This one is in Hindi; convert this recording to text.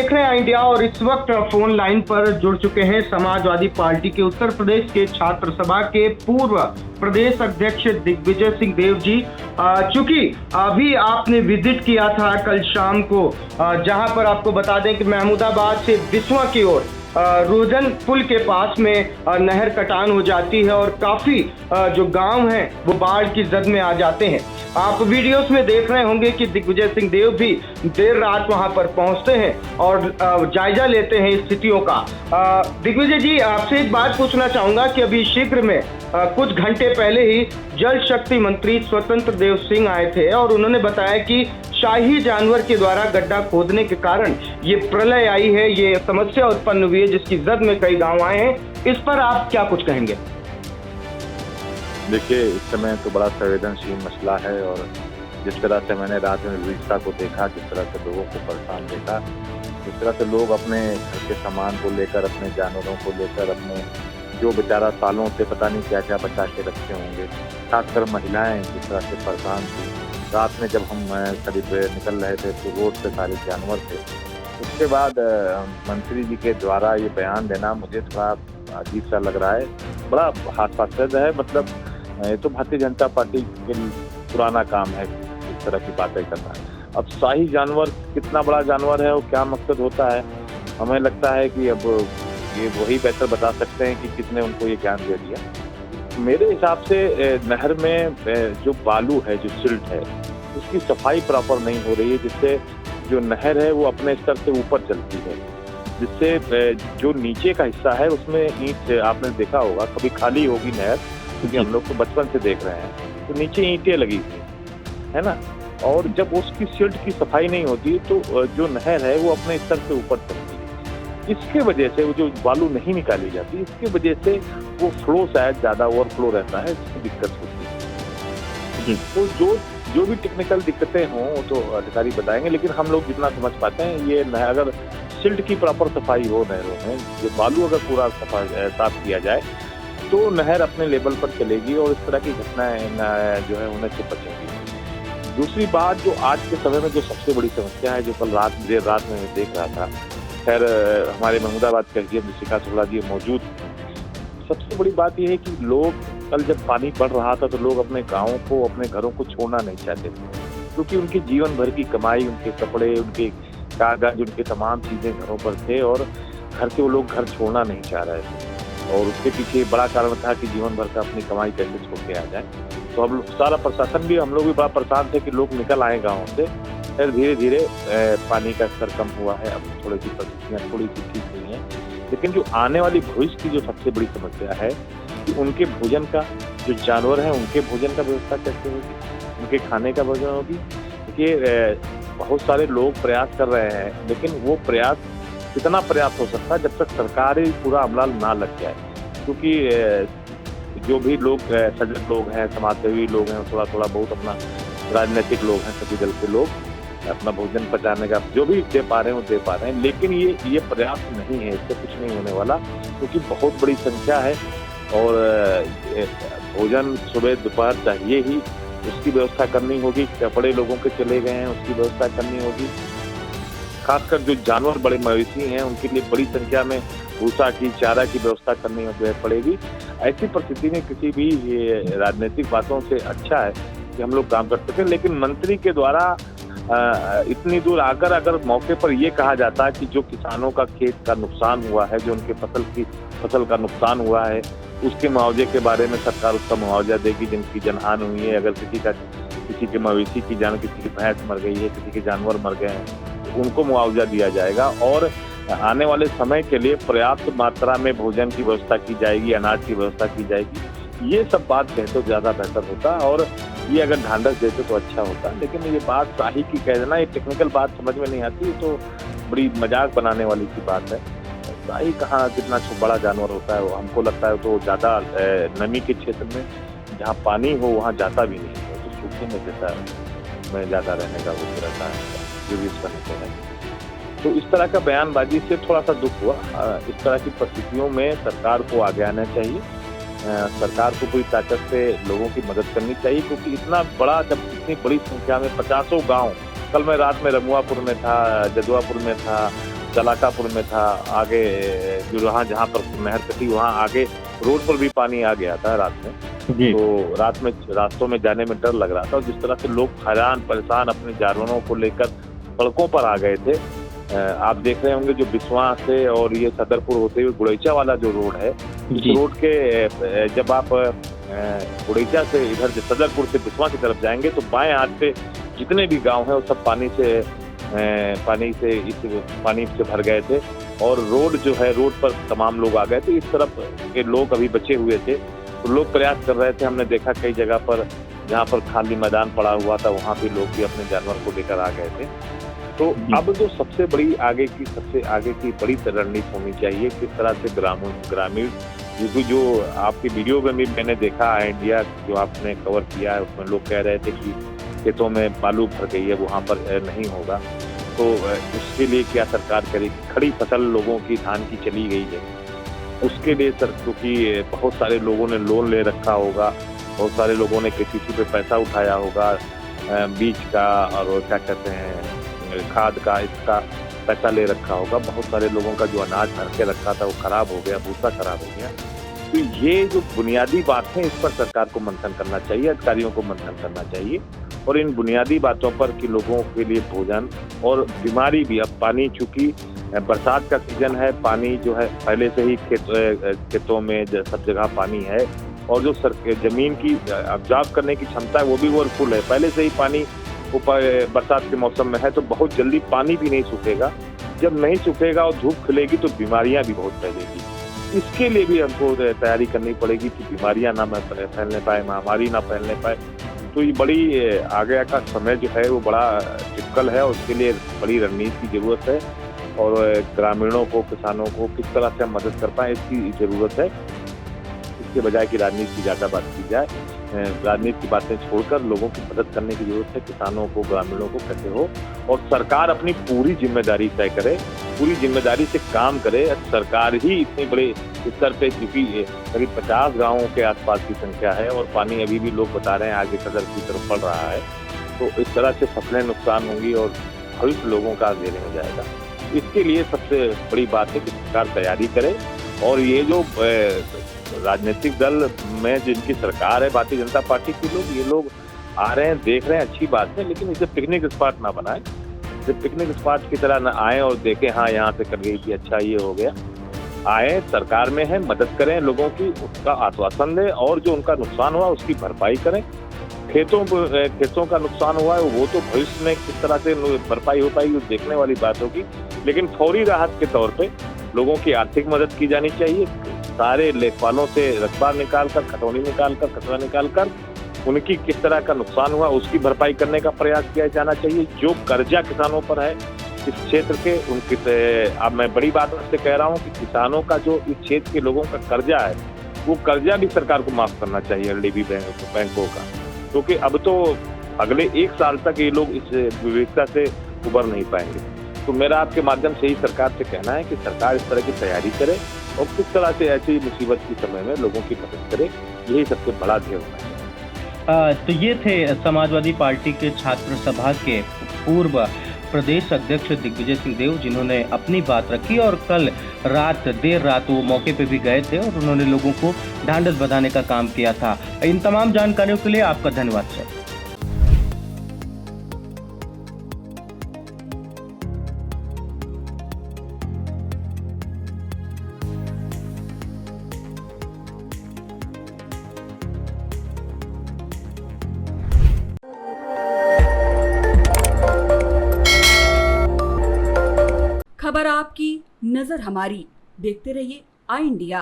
देख रहे हैं इंडिया और इस वक्त फोन लाइन पर जुड़ चुके हैं समाजवादी पार्टी के उत्तर प्रदेश के छात्र सभा के पूर्व प्रदेश अध्यक्ष दिग्विजय सिंह देव जी। चूंकि अभी आपने विजिट किया था कल शाम को, जहां पर आपको बता दें कि महमूदाबाद से बिस्वा की ओर रोजन पुल के पास में नहर कटान हो जाती है और काफी जो गांव हैं वो बाढ़ की जद में आ जाते हैं। आप वीडियोस में देख रहे होंगे कि दिग्विजय सिंह देव भी देर रात वहां पर पहुंचते हैं और जायजा लेते हैं स्थितियों का। दिग्विजय जी, आपसे एक बात पूछना चाहूंगा कि अभी शीघ्र में कुछ घंटे पहले ही जल शक्ति मंत्री स्वतंत्र देव सिंह आए थे और उन्होंने बताया कि शाही जानवर के द्वारा गड्ढा खोदने के कारण ये प्रलय आई है, ये समस्या उत्पन्न हुई है जिसकी जद में कई गांव आए हैं। इस पर आप क्या कुछ कहेंगे? देखिए, इस समय तो बड़ा संवेदनशील मसला है और जिस तरह से मैंने रात में विविधता को देखा, जिस तरह से लोगों को परेशान देखा, जिस तरह से लोग अपने घर के सामान को लेकर, अपने जानवरों को लेकर, अपने जो बेचारा सालों से पता नहीं क्या क्या बचा के रखे होंगे, खासकर महिलाएं जिस तरह से परेशान थी। रात में जब हम करीब निकल रहे थे तो रोड पे सारे जानवर थे। उसके बाद मंत्री जी के द्वारा ये बयान देना मुझे थोड़ा अजीब सा लग रहा है, बड़ा हास्यास्पद है। मतलब ये तो भारतीय जनता पार्टी के पुराना काम है इस तरह की बातें करना। अब शाही जानवर कितना बड़ा जानवर है और क्या मकसद होता है, हमें लगता है कि अब ये वही बेहतर बता सकते हैं कि किसने उनको ये ज्ञान दे दिया। मेरे हिसाब से नहर में जो बालू है, जो सिल्ट है, उसकी सफाई प्रॉपर नहीं हो रही है, जिससे जो नहर है वो अपने स्तर से ऊपर चलती है, जिससे जो नीचे का हिस्सा है उसमें ईंट, आपने देखा होगा कभी खाली होगी नहर, क्योंकि हम लोग तो बचपन से देख रहे हैं, तो नीचे ईंटें लगी हुई है ना, और जब उसकी सिल्ट की सफाई नहीं होती तो जो नहर है वो अपने स्तर से ऊपर चलती है। इसके वजह से वो जो बालू नहीं निकाली जाती, इसकी वजह से वो फ्लो शायद ज़्यादा ओवरफ्लो रहता है, इसकी दिक्कत होती है। तो जो भी टेक्निकल दिक्कतें हों वो तो अधिकारी बताएंगे, लेकिन हम लोग जितना समझ पाते हैं, ये अगर सिल्ट की प्रॉपर सफाई हो नहरों में, जो बालू अगर पूरा साफ किया जाए तो नहर अपने लेवल पर चलेगी और इस तरह की घटनाएं जो है होने से बचेंगी। दूसरी बात, जो आज के समय में जो सबसे बड़ी समस्या है, जो कल देर रात में मैं देख रहा था, खैर हमारे महमूदाबाद के एसडीएम ऋषिका शुक्ला जी मौजूद, सबसे बड़ी बात यह है कि लोग कल जब पानी बढ़ रहा था तो लोग अपने गाँवों को, अपने घरों को छोड़ना नहीं चाहते थे, क्योंकि उनकी जीवन भर की कमाई, उनके कपड़े, उनके कागज, उनके तमाम चीज़ें घरों पर थे और घर के वो लोग घर छोड़ना नहीं चाह रहे थे। और उसके पीछे बड़ा कारण था कि जीवन भर का अपनी कमाई कैसे छोड़ के आ जाए। तो हम सारा प्रशासन भी, हम लोग भी बड़ा परेशान थे कि लोग निकल आए गाँव से। फिर धीरे धीरे पानी का स्तर कम हुआ है, अब थोड़ी सी परिस्थितियाँ थोड़ी सी ठीक हुई हैं, लेकिन जो आने वाली भविष्य की जो सबसे बड़ी समस्या है कि उनके भोजन का, जो जानवर हैं उनके भोजन का व्यवस्था कैसे होगी, उनके खाने का भोजन होगी। देखिए, बहुत सारे लोग प्रयास कर रहे हैं, लेकिन वो प्रयास कितना प्रयास हो सकता है जब तक सरकारी पूरा अमला ना लग जाए, क्योंकि जो भी लोग सजग लोग हैं, समाजसेवी लोग हैं, थोड़ा थोड़ा बहुत अपना राजनीतिक लोग हैं, सभी दल के लोग अपना भोजन पचाने का जो भी दे पा रहे हैं वो दे पा रहे हैं, लेकिन ये प्रयास नहीं है, इससे कुछ नहीं होने वाला, क्योंकि बहुत बड़ी संख्या है और भोजन सुबह दोपहर चाहिए ही, उसकी व्यवस्था करनी होगी। कपड़े लोगों के चले गए हैं, उसकी व्यवस्था करनी होगी। खासकर जो जानवर बड़े मवेशी हैं उनके लिए बड़ी संख्या में भूसा की, चारा की व्यवस्था करनी पड़ेगी। ऐसी परिस्थिति में किसी भी राजनीतिक बातों से अच्छा है कि हम लोग काम कर सकें, लेकिन मंत्री के द्वारा इतनी दूर आकर अगर मौके पर ये कहा जाता है कि जो किसानों का खेत का नुकसान हुआ है, जो उनके फसल का नुकसान हुआ है, उसके मुआवजे के बारे में सरकार उसका मुआवजा देगी, जिनकी जनहानि हुई है, अगर किसी के मवेशी की जान, किसी की भैंस मर गई है, किसी के जानवर मर गए हैं, तो उनको मुआवजा दिया जाएगा और आने वाले समय के लिए पर्याप्त मात्रा में भोजन की व्यवस्था की जाएगी, अनाज की व्यवस्था की जाएगी। ये सब बात कहते तो ज़्यादा बेहतर होता और ये अगर ढांढस देते तो अच्छा होता, लेकिन ये बात शाही की कह देना, ये टेक्निकल बात समझ में नहीं आती, तो बड़ी मजाक बनाने वाली की बात है। शाही कहाँ कितना बड़ा जानवर होता है, वो हमको लगता है तो ज़्यादा नमी के क्षेत्र में जहाँ पानी हो वहाँ जाता भी नहीं है, तो सूखे में जैसा में ज़्यादा रहने का वो रहता है, जो भी इसका नहीं है। तो इस तरह का बयानबाजी से थोड़ा सा दुख हुआ। इस तरह की परिस्थितियों में सरकार को आगे आना चाहिए, सरकार को पूरी ताकत से लोगों की मदद करनी चाहिए, क्योंकि इतना बड़ा, जब इतनी बड़ी संख्या में 50 गांव, कल मैं रात में रमुआपुर में था, जदुआपुर में था, चलाकापुर में था, आगे जो जहाँ पर नहर कटी वहाँ आगे रोड पर भी पानी आ गया था रात में। तो रात में रास्तों में जाने में डर लग रहा था। और जिस तरह से लोग हैरान परेशान अपने जानवरों को लेकर सड़कों पर आ गए थे। आप देख रहे होंगे जो बिस्वा से और ये सदरपुर होते हुए गुड़ैचा वाला जो रोड है, इस रोड के जब आप गुड़ैचा से इधर सदरपुर से बिस्वा की तरफ जाएंगे तो बाएं हाथ पे जितने भी गांव हैं वो सब पानी से भर गए थे। और रोड जो है, रोड पर तमाम लोग आ गए थे। इस तरफ के लोग अभी बचे हुए थे तो लोग प्रयास कर रहे थे। हमने देखा कई जगह पर जहाँ पर खाली मैदान पड़ा हुआ था वहाँ पे लोग भी अपने जानवर को लेकर आ गए थे। तो अब जो सबसे आगे की बड़ी रणनीति होनी चाहिए, किस तरह से ग्रामीण जो आपकी वीडियो में भी मैंने देखा, इंडिया जो आपने कवर किया है, उसमें लोग कह रहे थे कि खेतों में बालू भर गई है, वहाँ पर नहीं होगा। तो उसके लिए क्या सरकार करेगी? खड़ी फसल लोगों की धान की चली गई है, उसके लिए क्योंकि बहुत सारे लोगों ने लोन ले रखा होगा, बहुत सारे लोगों ने KCC पे पैसा उठाया होगा, बीज का और क्या कहते हैं खाद का, इसका पैसा ले रखा होगा। बहुत सारे लोगों का जो अनाज भर के रखा था वो खराब हो गया, भूसा खराब हो गया। तो ये जो बुनियादी बात है इस पर सरकार को मंथन करना चाहिए, अधिकारियों को मंथन करना चाहिए। और इन बुनियादी बातों पर कि लोगों के लिए भोजन और बीमारी भी, अब पानी चूंकि बरसात का सीजन है, पानी जो है पहले से ही खेतों में सब जगह पानी है। और जो जमीन की ऑब्जर्व करने की क्षमता है वो भी ओवरफुल है, पहले से ही पानी ऊपर बरसात के मौसम में है। तो बहुत जल्दी पानी भी नहीं सूखेगा। जब नहीं सूखेगा और धूप खिलेगी तो बीमारियां भी बहुत फैलेगी। इसके लिए भी हमको तैयारी करनी पड़ेगी कि बीमारियां ना फैलने पाए, महामारी ना फैलने पाए। तो ये बड़ी आगे का समय जो है वो बड़ा टिपिकल है, उसके लिए बड़ी रणनीति की जरूरत है। और ग्रामीणों को, किसानों को किस तरह से हम मदद कर पाएँ इसकी जरूरत है। इसके बजाय कि राजनीति की ज़्यादा बात की जाए, राजनीति की बातें छोड़कर लोगों की मदद करने की जरूरत है, किसानों को, ग्रामीणों को कैसे हो। और सरकार अपनी पूरी जिम्मेदारी तय करे, पूरी जिम्मेदारी से काम करे। सरकार ही इतने बड़े स्तर पे, क्योंकि करीब 50 गाँवों के आसपास की संख्या है और पानी अभी भी लोग बता रहे हैं आगे सदर की तरफ बढ़ रहा है। तो इस तरह से फसलें नुकसान होंगी और भविष्य लोगों का अंधेरे में जाएगा। इसके लिए सबसे बड़ी बात है कि सरकार तैयारी करे। और ये जो राजनीतिक दल में जिनकी सरकार है, भारतीय जनता पार्टी के लोग, ये लोग आ रहे हैं, देख रहे हैं, अच्छी बात है, लेकिन इसे पिकनिक स्पॉट ना बनाएं। इसे पिकनिक स्पॉट की तरह ना आए और देखें हाँ यहाँ से कर गई थी, अच्छा ये हो गया। आए, सरकार में है, मदद करें लोगों की, उसका आश्वासन दें और जो उनका नुकसान हुआ उसकी भरपाई करें। खेतों का नुकसान हुआ है वो तो भविष्य में किस तरह से भरपाई हो पाएगी देखने वाली बात होगी। लेकिन फौरी राहत के तौर पे लोगों की आर्थिक मदद की जानी चाहिए। सारे लेखपालों से रकबा निकालकर, खतौनी निकालकर, खतरा निकालकर उनकी किस तरह का नुकसान हुआ उसकी भरपाई करने का प्रयास किया जाना चाहिए। जो कर्जा किसानों पर है इस क्षेत्र के, उनकी अब मैं बड़ी बात से कह रहा हूँ कि किसानों का जो इस क्षेत्र के लोगों का कर्जा है वो कर्जा भी सरकार को माफ करना चाहिए, LDB बैंकों का। क्योंकि अब तो अगले 1 साल तक ये लोग इस विविधता से उबर नहीं पाएंगे। तो मेरा आपके माध्यम से ही सरकार से कहना है कि सरकार इस तरह की तैयारी करे और किस तरह से ऐसी मुसीबत के समय में लोगों की मदद करे, यही सबसे बड़ा ध्येय होना चाहिए। तो ये थे समाजवादी पार्टी के छात्र सभा के पूर्व प्रदेश अध्यक्ष दिग्विजय सिंह देव, जिन्होंने अपनी बात रखी और कल देर रात वो मौके पे भी गए थे और उन्होंने लोगों को ढांढस बंधाने का काम किया था। इन तमाम जानकारियों के लिए आपका धन्यवाद सर। खबर आपकी, नजर हमारी। देखते रहिए आई इंडिया।